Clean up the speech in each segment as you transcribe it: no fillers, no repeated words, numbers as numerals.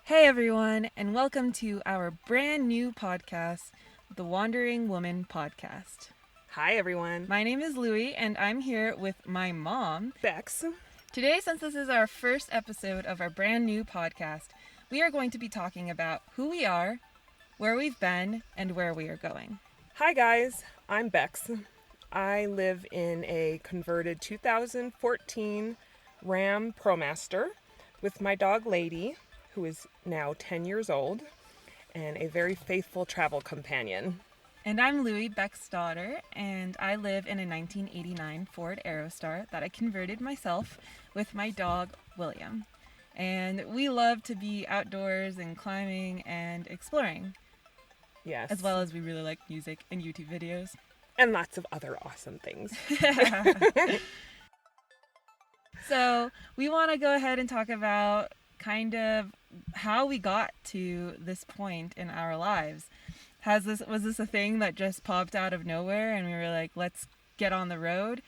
Hey everyone, and welcome to our brand new podcast, the Wandering Woman Podcast. Hi everyone. My name is Loui, and I'm here with my mom, Becks. Today, since this is our first episode of our brand new podcast, we are going to be talking about who we are, where we've been, and where we are going. Hi guys, I'm Becks. I live in a converted 2014 Ram ProMaster with my dog Lady, who is now 10 years old, and a very faithful travel companion. And I'm Loui, Beck's daughter, and I live in a 1989 Ford Aerostar that I converted myself with my dog William. And we love to be outdoors and climbing and exploring. Yes. As well as we really like music and YouTube videos. And lots of other awesome things. So we want to go ahead and talk about kind of how we got to this point in our lives. Was this a thing that just popped out of nowhere and we were like, let's get on the road?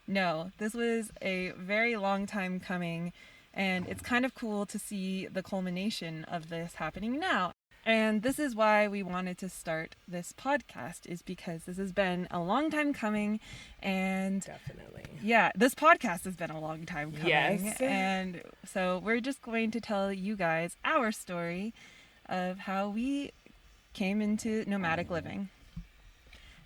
No, this was a very long time coming, and it's kind of cool to see the culmination of this happening now. And this is why we wanted to start this podcast, is because this has been a long time coming, and definitely. Yeah, this podcast has been a long time coming. Yes. And so we're just going to tell you guys our story of how we came into nomadic living.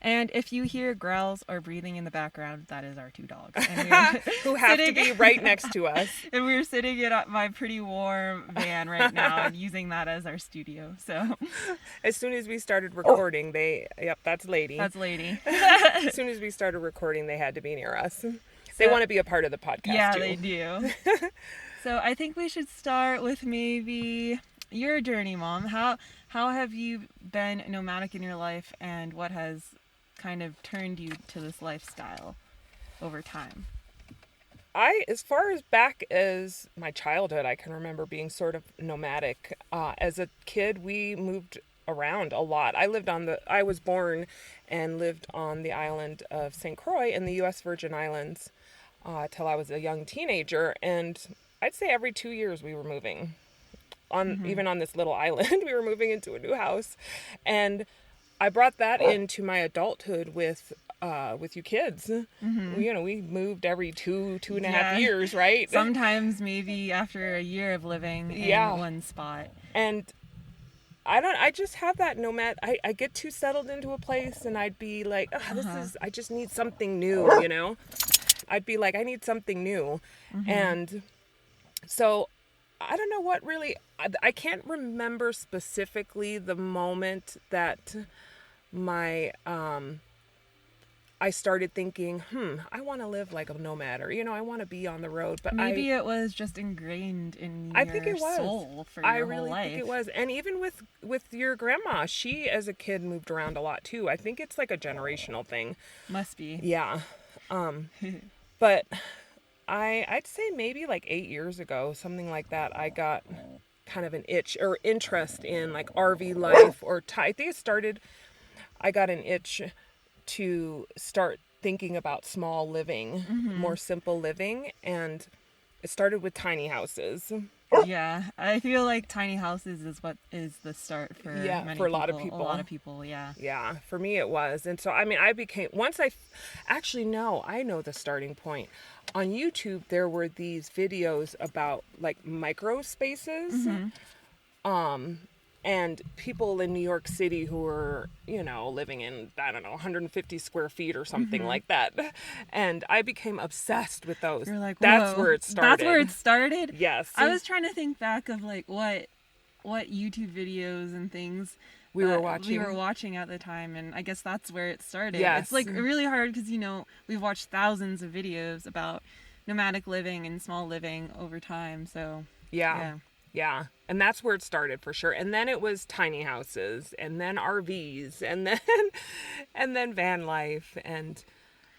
And if you hear growls or breathing in the background, that is our two dogs. And who have to be right next to us. And we're sitting in my pretty warm van right now and using that as our studio. So as soon as we started recording, that's Lady. That's Lady. As soon as we started recording, they had to be near us. They want to be a part of the podcast, yeah, too. They do. So I think we should start with maybe your journey, Mom. How have you been nomadic in your life, and what has kind of turned you to this lifestyle over time? As far as back as my childhood, I can remember being sort of nomadic. As a kid, we moved around a lot. I was born and lived on the island of St. Croix in the U.S. Virgin Islands till I was a young teenager, and I'd say every 2 years we were moving. Even on this little island, we were moving into a new house, and I brought that into my adulthood with you kids. Mm-hmm. You know, we moved every two and a half years, right? Sometimes maybe after a year of living in one spot. And I just have that nomad. I get too settled into a place, and I'd be like, I just need something new, you know? I'd be like, I need something new. Mm-hmm. And so I don't know what really, I can't remember specifically the moment that I started thinking, I want to live like a nomad, or, I want to be on the road. But maybe it was just ingrained in your soul for your whole life. I think it was. And even with your grandma, she as a kid moved around a lot too. I think it's like a generational thing. Must be. Yeah. But I'd say maybe like 8 years ago, something like that, I got kind of an itch or interest in like RV life, or I think I got an itch to start thinking about small living, more simple living, and it started with tiny houses. Yeah, I feel like tiny houses is what is the start for a lot of people. A lot of people, yeah. Yeah, for me it was. And so, I mean, I know the starting point. On YouTube, there were these videos about like micro spaces. Mm-hmm. And people in New York City who were, living in, 150 square feet or something like that. And I became obsessed with those. You're like, that's where it started. That's where it started? Yes. I was trying to think back of like what YouTube videos and things we were watching at the time, and I guess that's where it started. Yes. It's like really hard because, we've watched thousands of videos about nomadic living and small living over time, so yeah. And that's where it started for sure. And then it was tiny houses, and then RVs, and then van life, and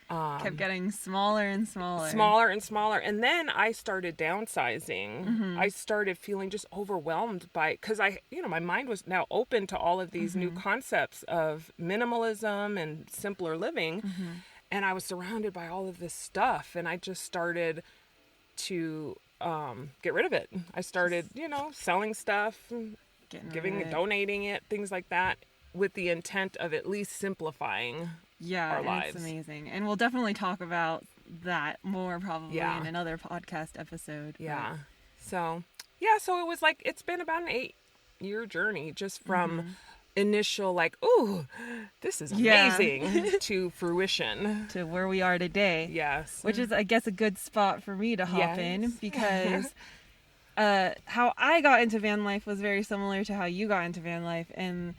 kept getting smaller and smaller. And then I started downsizing. Mm-hmm. I started feeling just overwhelmed because my mind was now open to all of these new concepts of minimalism and simpler living. Mm-hmm. And I was surrounded by all of this stuff, and I just started to get rid of it. I started, selling stuff, Getting donating it, things like that, with the intent of at least simplifying Yeah, our and lives. it's amazing. And we'll definitely talk about that more probably Yeah. in another podcast episode. Yeah. So, yeah, so it was like, it's been about an 8-year journey just from initial, like, ooh, this is amazing, to fruition. To where we are today. Yes. Which is, I guess, a good spot for me to hop in Yes. because how I got into van life was very similar to how you got into van life and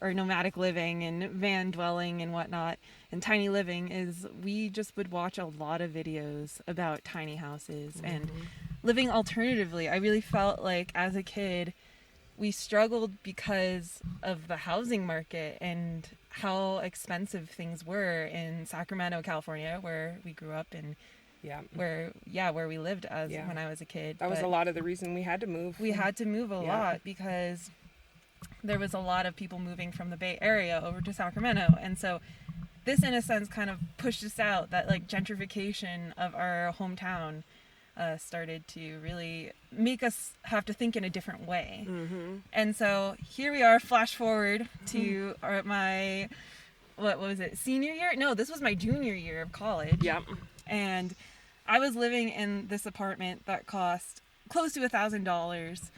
or nomadic living and van dwelling and whatnot and tiny living. Is we just would watch a lot of videos about tiny houses and living alternatively. I really felt like as a kid we struggled because of the housing market and how expensive things were in Sacramento, California, where we grew up and where we lived when I was a kid. That was a lot of the reason we had to move. We had to move a lot because there was a lot of people moving from the Bay Area over to Sacramento. And so this, in a sense, kind of pushed us out. That like gentrification of our hometown started to really make us have to think in a different way. And so here we are, flash forward to my, what was it, senior year? No, this was my junior year of college. Yep. And I was living in this apartment that cost close to $1,000,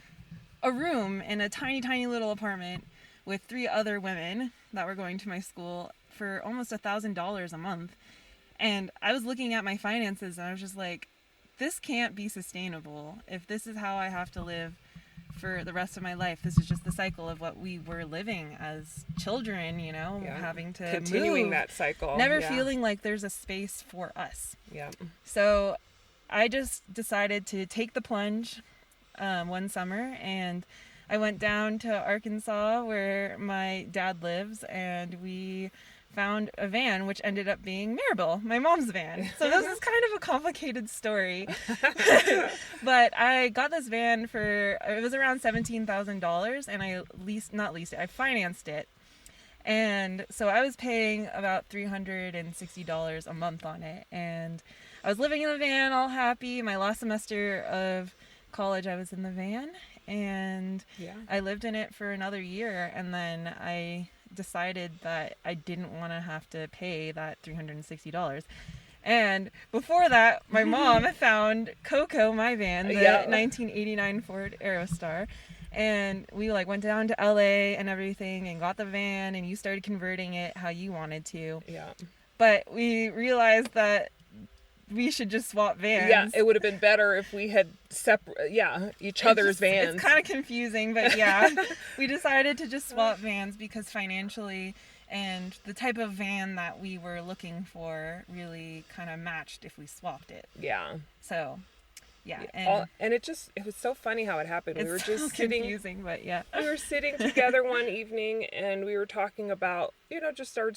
a room in a tiny, tiny little apartment with 3 other women that were going to my school for almost $1,000 a month. And I was looking at my finances and I was just like, this can't be sustainable. If this is how I have to live for the rest of my life, this is just the cycle of what we were living as children, having to continuing move, that cycle, never feeling like there's a space for us. Yeah. So I just decided to take the plunge one summer, and I went down to Arkansas where my dad lives, and we found a van which ended up being Maribel, my mom's van. So this is kind of a complicated story. But I got this van it was around $17,000, and I financed it. And so I was paying about $360 a month on it. And I was living in the van all happy. My last semester of college, I was in the van, and I lived in it for another year. And then I decided that I didn't want to have to pay that $360. And before that, my mom found Coco, my van, the 1989 Ford Aerostar. And we went down to LA and everything and got the van, and you started converting it how you wanted to. Yeah. But we realized that we should just swap vans. Yeah, it would have been better if we had each other's vans. It's kind of confusing, but we decided to just swap vans because financially and the type of van that we were looking for really kind of matched if we swapped it. Yeah. So, and it was so funny how it happened. We were just confusing, but we were sitting together one evening and we were talking about, just our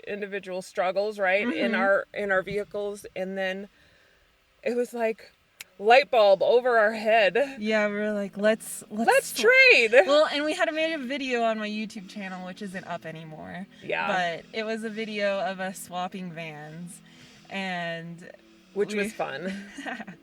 individual struggles, right, in our vehicles, and then it was like light bulb over our head. Yeah, we were like, let's trade. Well, and we had made a video on my YouTube channel, which isn't up anymore. Yeah. But it was a video of us swapping vans, which was fun.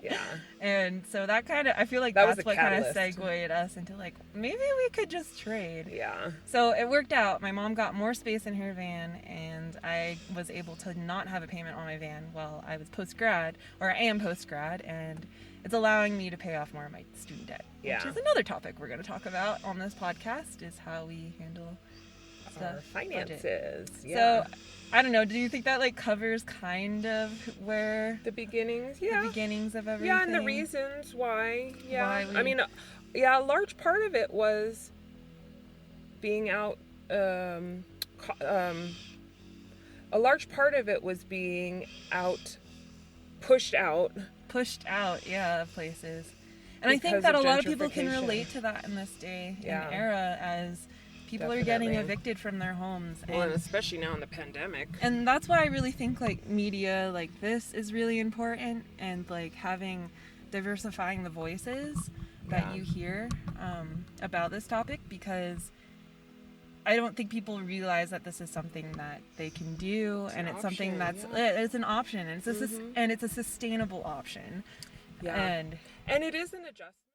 Yeah. And so that kind of, I feel like that's what kind of segued us into maybe we could just trade. Yeah. So it worked out. My mom got more space in her van, and I was able to not have a payment on my van while I was I am post-grad, and it's allowing me to pay off more of my student debt. Yeah. Which is another topic we're going to talk about on this podcast, is how we handle our finances. Budget. So, I don't know, do you think that covers kind of where the beginnings? Yeah. The beginnings of everything? Yeah, and the reasons why. Yeah. Why a large part of it was being out a large part of it was being pushed out, of places. And I think that a lot of people can relate to that in this day and era, as people are getting evicted from their homes. And especially now in the pandemic. And that's why I really think media like this is really important, and diversifying the voices that you hear about this topic, because I don't think people realize that this is something that they can do, and it's something that's it's an option, and it's a sustainable option. Yeah. And And it is an adjustment.